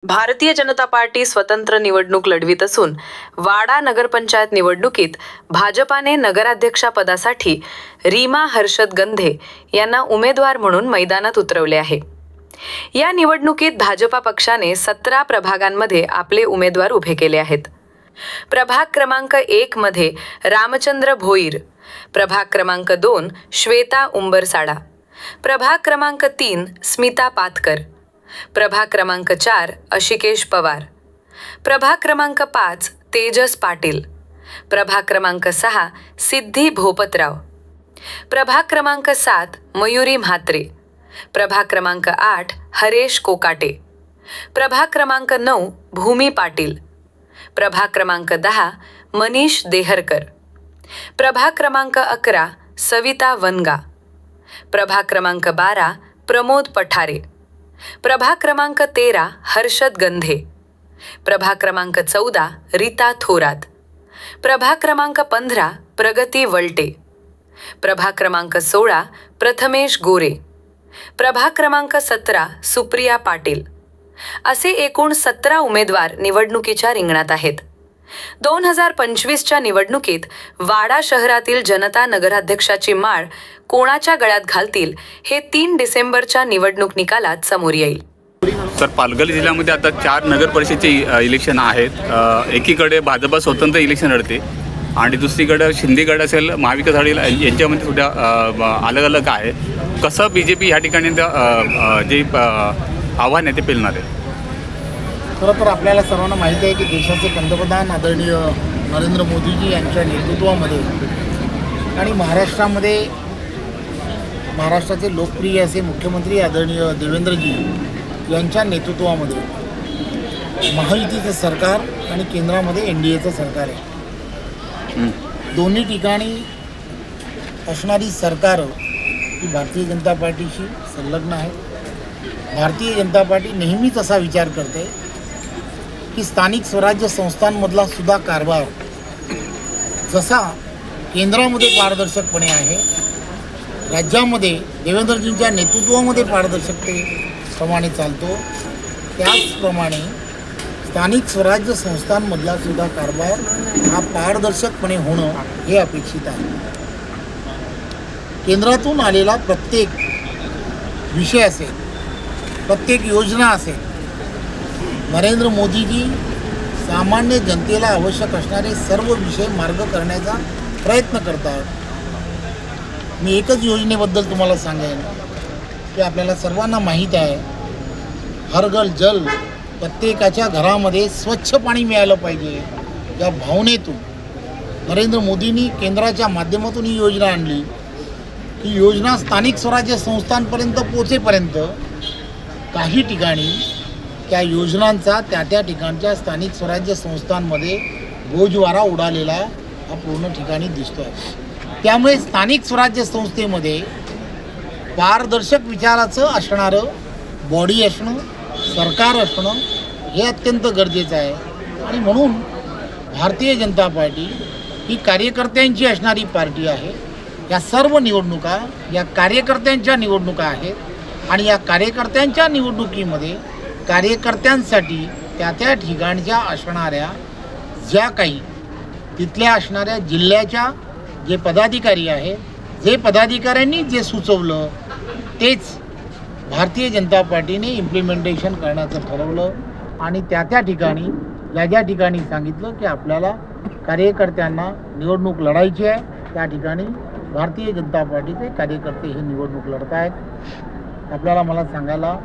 Bharatiya Janata party स्वतंत्र निवडणूक लढवित असून वाडा नगरपंचायत निवडणुकीत भाजपाने नगराध्यक्षपदासाठी रीमा हर्षद गंधे यांना उमेदवार म्हणून मैदानात उतरवले आहे। या निवडणुकीत भाजपा पक्षाने 17 प्रभागांमध्ये आपले उमेदवार उभे केले आहेत। प्रभाग क्रमांक 1 मध्ये रामचंद्र भोईर, प्रभाग क्रमांक 2 श्वेता उंबरसाडा, प्रभाग क्रमांक 3 स्मिता पातकर, प्रभाग क्रमांक 4 अशिकेश पवार, प्रभाग क्रमांक 5 तेजस पाटील, प्रभाग क्रमांक 6 सिद्धी भोपतराव, प्रभाग क्रमांक 7 मयुरी म्हात्रे, प्रभाग क्रमांक 8 हरेश कोकाटे, प्रभाग क्रमांक 9 भूमी पाटील, प्रभाग क्रमांक 10 मनीष देहरकर, प्रभाग क्रमांक 11 सविता वनगा, प्रभाग क्रमांक 12 प्रमोद पठारे, प्रभाग क्रमांक 13 हर्षद गंधे, प्रभाग क्रमांक 14 रीता थोरात, प्रभाग क्रमांक 15 प्रगती वलटे, प्रभाग क्रमांक 16 प्रथमेश गोरे, प्रभाग क्रमांक 17 सुप्रिया पाटील असे एकूण 17 उमेदवार निवडणुकीच्या रिंगणात आहेत। 2025च्या निवडणुकीत वाडा शहरातील जनता नगराध्यक्षाची माळ कोणाच्या गळ्यात घालतील हे 3 डिसेंबरच्या निवडणूक निकालात समोर येईल। सर, पालघर जिल्ह्यामध्ये आता 4 नगर परिषदेचे इलेक्शन आहेत। एकीकडे भाजपा स्वतंत्र इलेक्शन लढते आणि दुसरीकडे शिंदे गट असेल, महाविकास आघाडी यांच्यामध्ये सुद्धा अलग अलग आहे। कसं BJP ह्या ठिकाणी जे आव्हान आहे ते पेलणार आहे? खरं तर आपल्याला सर्वांना माहिती आहे की देशाचे पंतप्रधान आदरणीय नरेंद्र मोदीजी यांच्या नेतृत्वामध्ये आणि महाराष्ट्राचे लोकप्रिय असे मुख्यमंत्री आदरणीय देवेंद्रजी यांच्या नेतृत्वामध्ये महायुतीचं सरकार आणि केंद्रामध्ये NDAचं सरकार आहे। दोन्ही ठिकाणी असणारी सरकारं ही भारतीय जनता पार्टीशी संलग्न आहे। भारतीय जनता पार्टी नेहमीच असा विचार करते की स्थानिक स्वराज्य संस्थांमधला सुद्धा कारभार जसा केंद्रामध्ये पारदर्शकपणे आहे, राज्यामध्ये देवेंद्रजींच्या नेतृत्वामध्ये पारदर्शकतेप्रमाणे चालतो, त्याचप्रमाणे स्थानिक स्वराज्य संस्थांमधला सुद्धा कारभार हा पारदर्शकपणे होणं हे अपेक्षित आहे। केंद्रातून आलेला प्रत्येक विषय असेल, प्रत्येक योजना असेल, नरेंद्र मोदीजी सामान्य जनतेला आवश्यक असणारे सर्व विषय मार्ग करण्याचा प्रयत्न करतात। मी एकच योजनेबद्दल तुम्हाला सांगेन की आपल्याला सर्वांना माहीत आहे, हर घर जल, प्रत्येकाच्या घरामध्ये स्वच्छ पाणी मिळालं पाहिजे या भावनेतून नरेंद्र मोदींनी केंद्राच्या माध्यमातून ही योजना आणली। ही योजना स्थानिक स्वराज्य संस्थांपर्यंत पोहोचेपर्यंत काही ठिकाणी त्या योजनांचा त्या ठिकाणच्या स्थानिक स्वराज्य संस्थांमध्ये बोजवारा उडालेला हा पूर्ण ठिकाणी दिसतो आहे। त्यामुळे स्थानिक स्वराज्य संस्थेमध्ये पारदर्शक विचाराचं असणारं बॉडी असणं, सरकार असणं हे अत्यंत गरजेचं आहे। आणि म्हणून भारतीय जनता पार्टी ही कार्यकर्त्यांची असणारी पार्टी आहे। या सर्व निवडणुका या कार्यकर्त्यांच्या निवडणुका आहेत आणि या कार्यकर्त्यांच्या निवडणुकीमध्ये कार्यकर्त्यांसाठी त्या ठिकाणच्या असणाऱ्या ज्या काही तिथल्या असणाऱ्या जिल्ह्याच्या जे पदाधिकारी आहेत, जे पदाधिकाऱ्यांनी जे सुचवलं तेच भारतीय जनता पार्टीने इम्प्लिमेंटेशन करण्याचं ठरवलं आणि त्या ठिकाणी ज्या ठिकाणी सांगितलं की आपल्याला कार्यकर्त्यांना निवडणूक लढायची आहे, त्या ठिकाणी भारतीय जनता पार्टीचे कार्यकर्ते हे निवडणूक लढत आहेत। आपल्याला मला सांगायला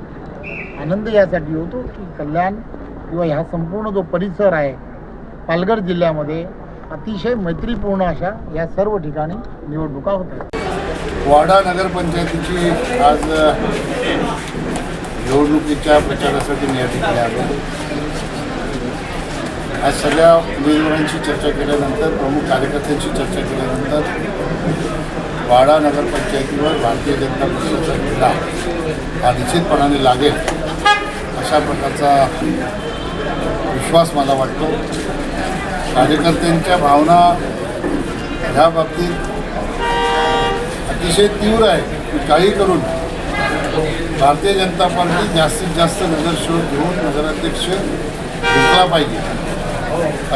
आनंद यासाठी होतो की कल्याण किंवा ह्या संपूर्ण जो परिसर आहे पालघर जिल्ह्यामध्ये अतिशय मैत्रीपूर्ण अशा या सर्व ठिकाणी निवडणुका होत आहेत। वाडा नगरपंचायतीची आज निवडणुकीच्या प्रचारासाठी मी या ठिकाणी आलो। आज सगळ्या उमेदवारांची चर्चा केल्यानंतर, प्रमुख कार्यकर्त्यांची चर्चा केल्यानंतर वाडा नगरपंचायतीवर भारतीय जनता पक्षाचा झेंडा हा निश्चितपणाने लागेल अशा प्रकारचा विश्वास मला वाटतो। कार्यकर्त्यांच्या भावना ह्या बाबतीत अतिशय तीव्र आहे की काही करून भारतीय जनता पार्टी जास्तीत जास्त नगरसेवक घेऊन नगराध्यक्ष जिंकला पाहिजे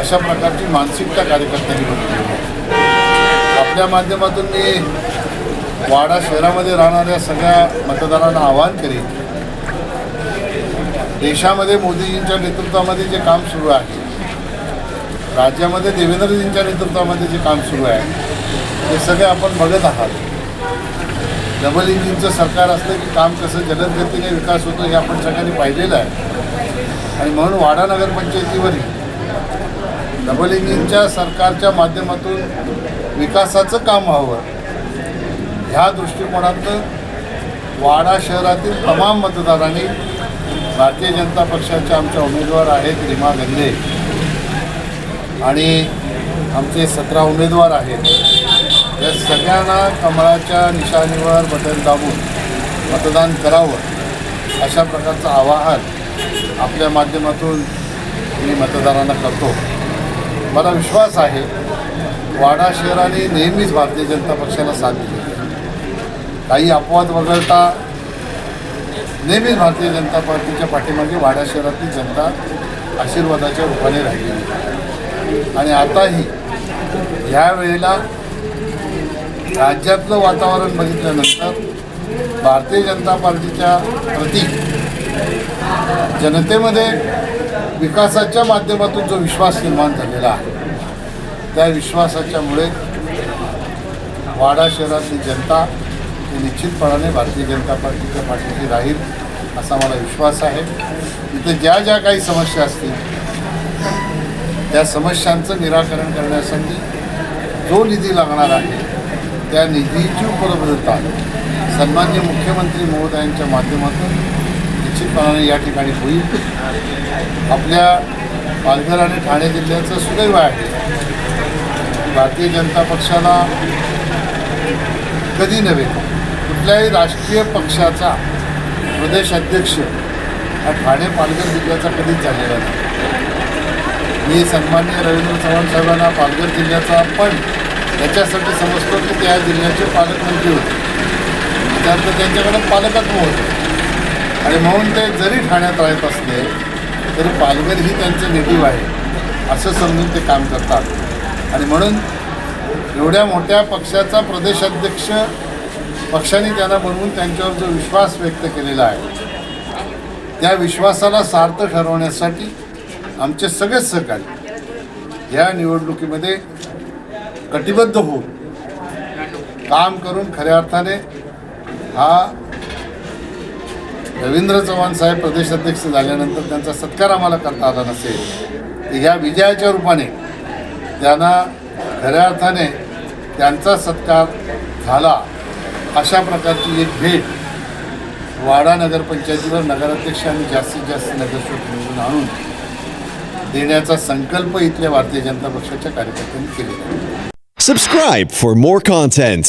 अशा प्रकारची मानसिकता कार्यकर्त्यांनी बनवली आहे. आपल्या माध्यमातून मी वाडा शहरामध्ये राहणाऱ्या सगळ्या मतदारांना आवाहन करेन, देशामध्ये मोदीजींच्या नेतृत्वामध्ये जे काम सुरू आहे, राज्यामध्ये देवेंद्रजींच्या नेतृत्वामध्ये जे काम सुरू आहे ते सगळे आपण बघत आहात. डबल इंजिनचं सरकार असलं की काम कसं जलद गतीने विकास होतो हे आपण सगळ्यांनी पाहिलेलं आहे. आणि म्हणून वाडा नगरपंचायतीवरील डबल इंजिनच्या सरकारच्या माध्यमातून विकासाचं काम व्हावं ह्या दृष्टिकोनातून वाडा शहरातील तमाम मतदारांनी भारतीय जनता पक्षाच्या आमच्या उमेदवार आहेत रीमा गंधे आणि आमचे 17 उमेदवार आहेत, या सगळ्यांना कमळाच्या निशाणीवर बटन दाबून मतदान करावं अशा प्रकारचं आवाहन आपल्या माध्यमातून मी मतदारांना करतो. मला विश्वास आहे वाडा शहराने नेहमीच भारतीय जनता पक्षाला साथ दिली. काही अपवाद वगळता नेहमीच भारतीय जनता पार्टीच्या पाठीमागे वाडा शहरातील जनता आशीर्वादाच्या रूपाने राहिली. आणि आताही ह्या वेळेला राज्यातलं वातावरण बघितल्यानंतर भारतीय जनता पार्टीच्या प्रती जनतेमध्ये विकासाच्या माध्यमातून जो विश्वास निर्माण झालेला आहे त्या विश्वासाच्यामुळे वाडा शहरातली जनता ही निश्चितपणाने भारतीय जनता पार्टीच्या पाठीशी राहील असा मला विश्वास आहे. इथे ज्या ज्या काही समस्या असतील त्या समस्यांचं निराकरण करण्यासाठी जो निधी लागणार आहे त्या निधीची उपलब्धता सन्माननीय मुख्यमंत्री महोदयांच्या माध्यमातून निश्चितपणाने या ठिकाणी होईल. आपल्या पालघर आणि ठाणे जिल्ह्याचं सुदैव आहे, भारतीय जनता पक्षाला कधी नव्हे कुठल्याही राष्ट्रीय पक्षाचा प्रदेश अध्यक्ष हा ठाणे पालघर जिल्ह्याचा कधीच झालेला नाही. मी सन्माननीय रवींद्र चव्हाण साहेबांना पालघर जिल्ह्याचा पण याच्यासाठी समजतो की त्या जिल्ह्याचे पालकमंत्री होते, त्यानंतर त्यांच्याकडे पालकत्व होतं आणि म्हणून ते जरी ठाण्यात राहत असले तरी पालघर ही त्यांचं नेटिव्ह आहे असं समजून ते काम करतात. आणि म्हणून एवढ्या मोठ्या पक्षाचा प्रदेशाध्यक्ष पक्षाने त्यांना बनवून त्यांच्यावर जो विश्वास व्यक्त केलेला आहे त्या विश्वासाला सार्थ ठरवण्यासाठी आमचे सगळेच सहकारी या निवडणुकीमध्ये कटिबद्ध होऊन काम करून खऱ्या अर्थाने हा रवींद्र चव्हाण साहेब प्रदेशाध्यक्ष झाल्यानंतर त्यांचा सत्कार आम्हाला करता आला नसेल, ह्या विजयाच्या रूपाने त्यांना खऱ्या अर्थाने त्यांचा सत्कार झाला अशा प्रकारची एक भेट वाडा नगरपंचायतीवर नगराध्यक्ष आणि जास्तीत जास्त नगरसेवक निवडून आणून देण्याचा संकल्प इथल्या भारतीय जनता पक्षाच्या कार्यकर्त्यांनी केलेला आहे. Subscribe for more content.